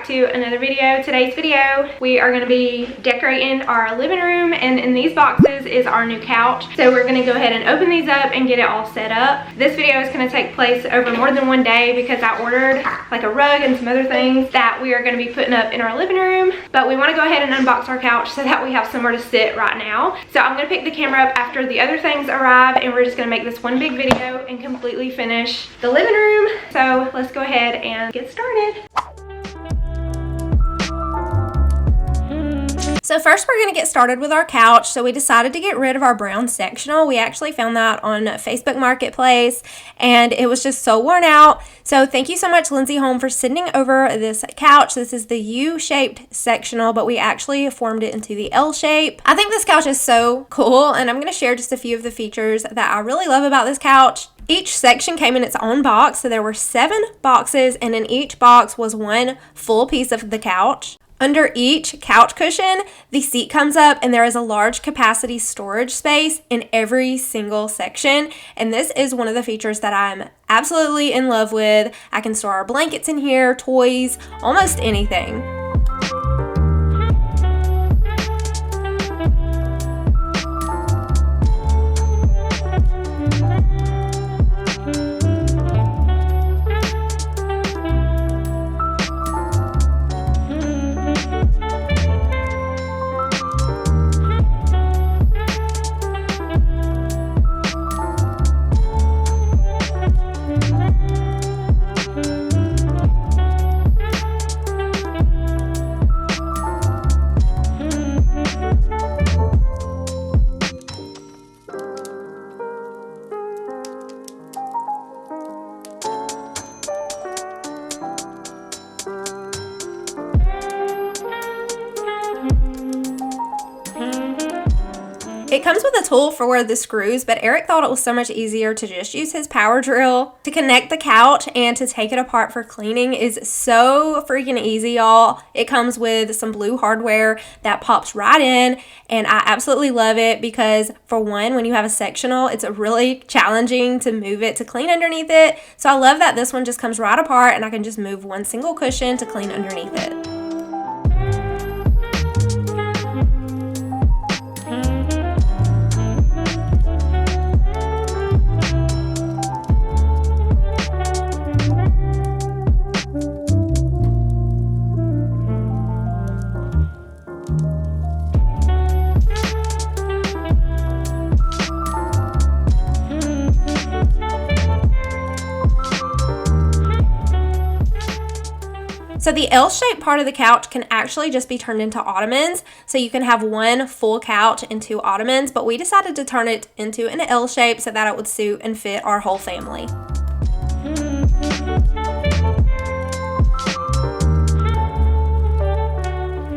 to another video. Today's video, we are going to be decorating our living room, and in these boxes is our new couch. So we're going to go ahead and open these up and get it all set up. This video is going to take place over more than one day because I ordered like a rug and some other things that we are going to be putting up in our living room. But we want to go ahead and unbox our couch so that we have somewhere to sit right now. So I'm going to pick the camera up after the other things arrive, and we're just going to make this one big video and completely finish the living room. So let's go ahead and get started. So first we're going to get started with our couch. So we decided to get rid of our brown sectional. We actually found that on Facebook Marketplace and it was just so worn out. So thank you so much, LINSY Home, for sending over this couch. This is the U-shaped sectional, but we actually formed it into the L shape. I think this couch is so cool, and I'm going to share just a few of the features that I really love about this couch. Each section came in its own box, so there were 7 boxes, and in each box was one full piece of the couch. Under each couch cushion, the seat comes up and there is a large capacity storage space in every single section. And this is one of the features that I'm absolutely in love with. I can store our blankets in here, toys, almost anything. It comes with a tool for the screws, but Eric thought it was so much easier to just use his power drill to connect the couch, and to take it apart for cleaning is so freaking easy, y'all. It comes with some blue hardware that pops right in, and I absolutely love it because, for one, when you have a sectional, it's really challenging to move it to clean underneath it. So I love that this one just comes right apart and I can just move one single cushion to clean underneath it. So the L-shaped part of the couch can actually just be turned into ottomans. So you can have one full couch and 2 ottomans, but we decided to turn it into an L shape so that it would suit and fit our whole family.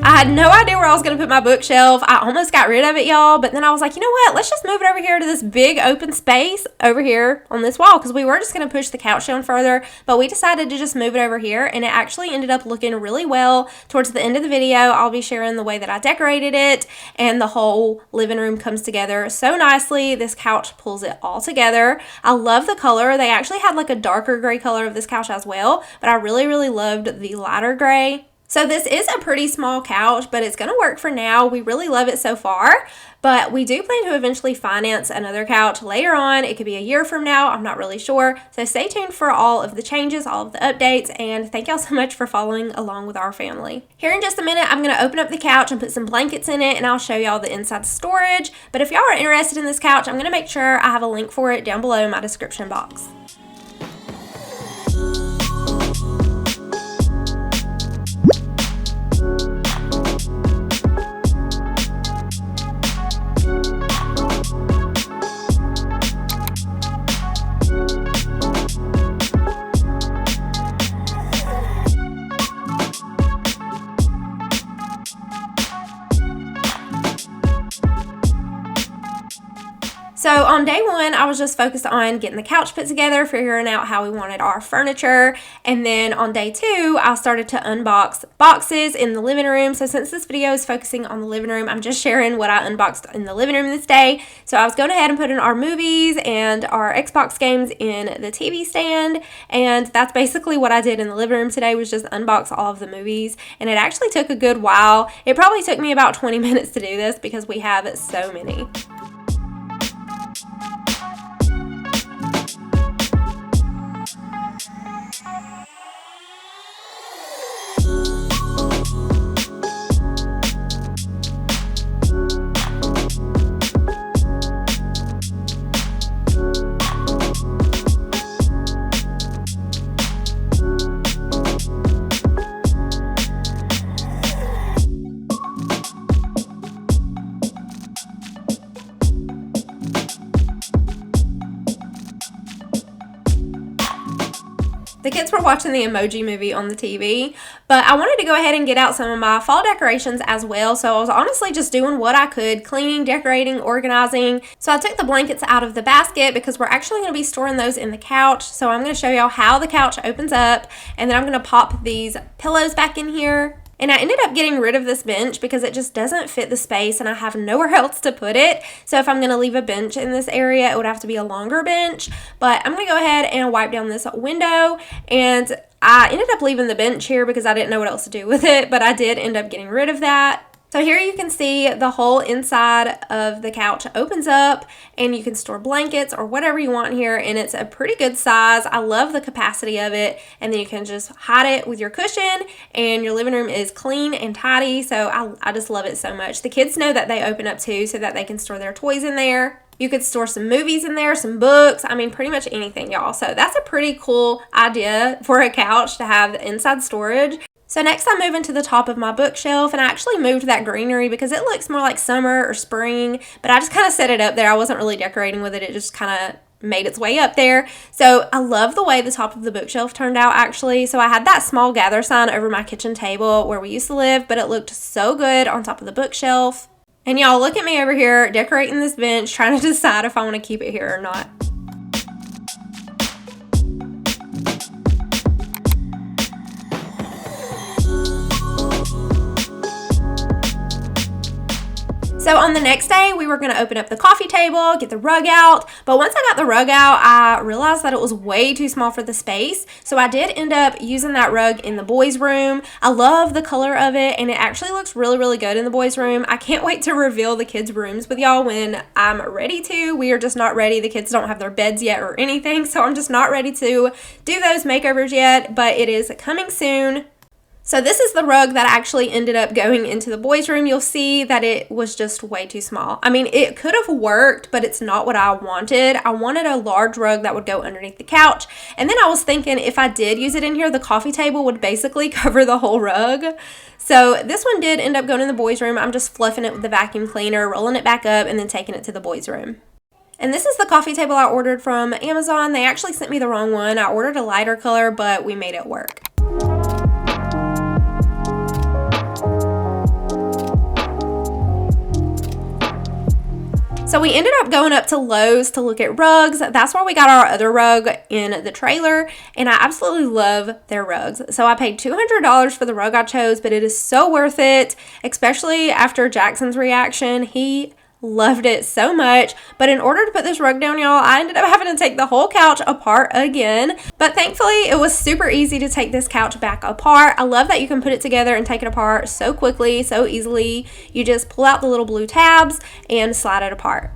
I had no idea where I was going to put my bookshelf. I almost got rid of it, y'all, but then I was like, you know what? Let's just move it over here to this big open space over here on this wall, because we were just going to push the couch down further, but we decided to just move it over here, and it actually ended up looking really well. Towards the end of the video, I'll be sharing the way that I decorated it, and the whole living room comes together so nicely. This couch pulls it all together. I love the color. They actually had like a darker gray color of this couch as well, but I really, really loved the lighter gray. So this is a pretty small couch, but it's going to work for now. We really love it so far, but we do plan to eventually finance another couch later on. It could be a year from now. I'm not really sure. So stay tuned for all of the changes, all of the updates, and thank y'all so much for following along with our family. Here in just a minute, I'm going to open up the couch and put some blankets in it, and I'll show y'all the inside storage. But if y'all are interested in this couch, I'm going to make sure I have a link for it down below in my description box. So on day one, I was just focused on getting the couch put together, figuring out how we wanted our furniture. And then on day two, I started to unbox boxes in the living room. So since this video is focusing on the living room, I'm just sharing what I unboxed in the living room this day. So I was going ahead and putting our movies and our Xbox games in the TV stand. And that's basically what I did in the living room today, was just unbox all of the movies. And it actually took a good while. It probably took me about 20 minutes to do this because we have so many. The kids were watching the Emoji Movie on the TV, but I wanted to go ahead and get out some of my fall decorations as well. So I was honestly just doing what I could, cleaning, decorating, organizing. So I took the blankets out of the basket because we're actually going to be storing those in the couch. So I'm going to show y'all how the couch opens up, and then I'm going to pop these pillows back in here. And I ended up getting rid of this bench because it just doesn't fit the space and I have nowhere else to put it. So if I'm going to leave a bench in this area, it would have to be a longer bench. But I'm going to go ahead and wipe down this window. And I ended up leaving the bench here because I didn't know what else to do with it. But I did end up getting rid of that. So here you can see the whole inside of the couch opens up, and you can store blankets or whatever you want here, and it's a pretty good size. I love the capacity of it, and then you can just hide it with your cushion, and your living room is clean and tidy. So I just love it so much. The kids know that they open up too, so that they can store their toys in there. You could store some movies in there, some books, I mean pretty much anything, y'all. So that's a pretty cool idea for a couch to have the inside storage. So next I'm moving to the top of my bookshelf, and I actually moved that greenery because it looks more like summer or spring, but I just kind of set it up there. I wasn't really decorating with it. It just kind of made its way up there. So I love the way the top of the bookshelf turned out actually. So I had that small gather sign over my kitchen table where we used to live, but it looked so good on top of the bookshelf. And y'all, look at me over here decorating this bench, trying to decide if I want to keep it here or not. So on the next day, we were going to open up the coffee table, get the rug out. But once I got the rug out, I realized that it was way too small for the space. So I did end up using that rug in the boys' room. I love the color of it, and it actually looks really, really good in the boys' room. I can't wait to reveal the kids' rooms with y'all when I'm ready to. We are just not ready. The kids don't have their beds yet or anything, so I'm just not ready to do those makeovers yet, but it is coming soon. So this is the rug that actually ended up going into the boys' room. You'll see that it was just way too small. I mean, it could have worked, but it's not what I wanted. I wanted a large rug that would go underneath the couch. And then I was thinking if I did use it in here, the coffee table would basically cover the whole rug. So this one did end up going in the boys' room. I'm just fluffing it with the vacuum cleaner, rolling it back up, and then taking it to the boys' room. And this is the coffee table I ordered from Amazon. They actually sent me the wrong one. I ordered a lighter color, but we made it work. So we ended up going up to Lowe's to look at rugs. That's where we got our other rug in the trailer, and I absolutely love their rugs. So I paid $200 for the rug I chose, but it is so worth it, especially after Jackson's reaction. He loved it so much. But in order to put this rug down, y'all, I ended up having to take the whole couch apart again. But thankfully, it was super easy to take this couch back apart. I love that you can put it together and take it apart so quickly, so easily. You just pull out the little blue tabs and slide it apart.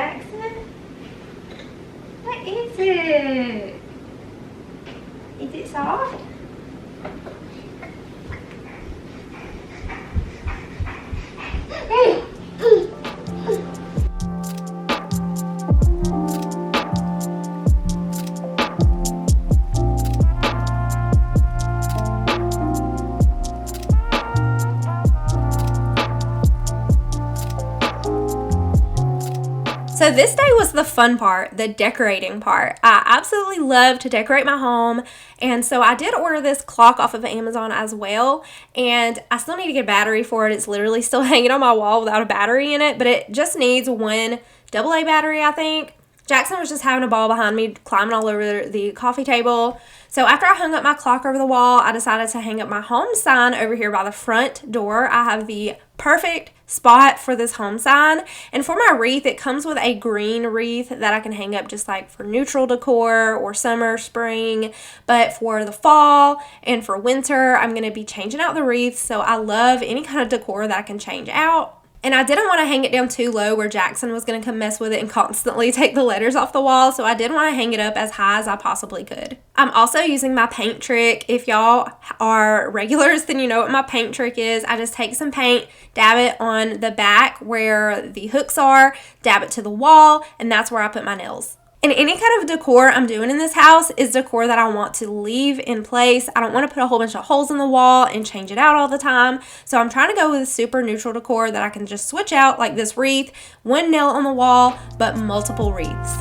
Jackson? What is it? Is it soft? So this day was the fun part, the decorating part. I absolutely love to decorate my home, and so I did order this clock off of Amazon as well, and I still need to get a battery for it. It's literally still hanging on my wall without a battery in it, but it just needs one AA battery, I think. Jackson was just having a ball behind me, climbing all over the coffee table. So after I hung up my clock over the wall, I decided to hang up my home sign over here by the front door. I have the perfect spot for this home sign. And for my wreath, it comes with a green wreath that I can hang up just like for neutral decor or summer, spring. But for the fall and for winter, I'm going to be changing out the wreaths. So I love any kind of decor that I can change out. And I didn't want to hang it down too low where Jackson was going to come mess with it and constantly take the letters off the wall. So I did want to hang it up as high as I possibly could. I'm also using my paint trick. If y'all are regulars, then you know what my paint trick is. I just take some paint, dab it on the back where the hooks are, dab it to the wall, and that's where I put my nails. And any kind of decor I'm doing in this house is decor that I want to leave in place. I don't want to put a whole bunch of holes in the wall and change it out all the time. So I'm trying to go with super neutral decor that I can just switch out, like this wreath, one nail on the wall, but multiple wreaths.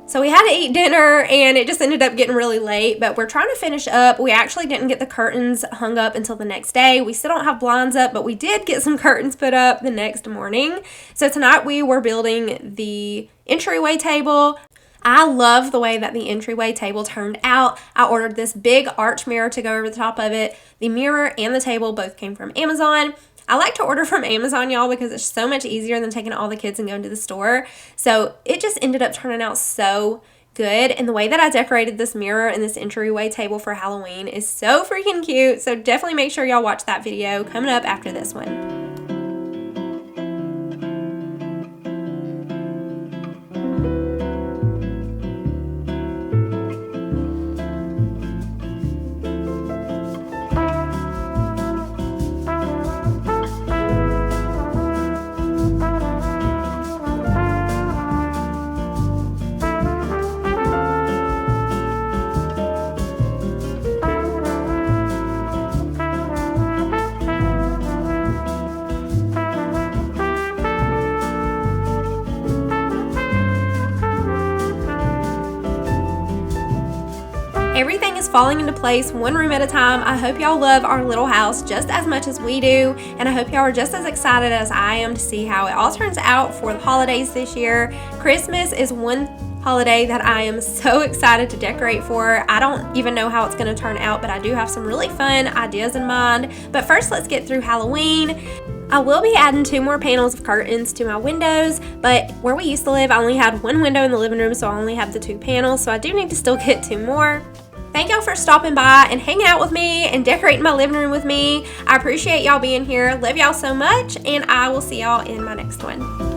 So we had to eat dinner, and it just ended up getting really late, but we're trying to finish up. We actually didn't get the curtains hung up until the next day. We still don't have blinds up, but we did get some curtains put up the next morning. So tonight we were building the entryway table. I love the way that the entryway table turned out. I ordered this big arch mirror to go over the top of it. The mirror and the table both came from Amazon. I like to order from Amazon, y'all, because it's so much easier than taking all the kids and going to the store. So it just ended up turning out so good. And the way that I decorated this mirror and this entryway table for Halloween is so freaking cute. So definitely make sure y'all watch that video coming up after this one. Everything is falling into place one room at a time. I hope y'all love our little house just as much as we do, and I hope y'all are just as excited as I am to see how it all turns out for the holidays this year. Christmas is one holiday that I am so excited to decorate for. I don't even know how it's going to turn out, but I do have some really fun ideas in mind. But first, let's get through Halloween. I will be adding 2 more panels of curtains to my windows, but where we used to live, I only had 1 window in the living room, so I only have the 2 panels, so I do need to still get 2 more. Thank y'all for stopping by and hanging out with me and decorating my living room with me. I appreciate y'all being here. Love y'all so much, and I will see y'all in my next one.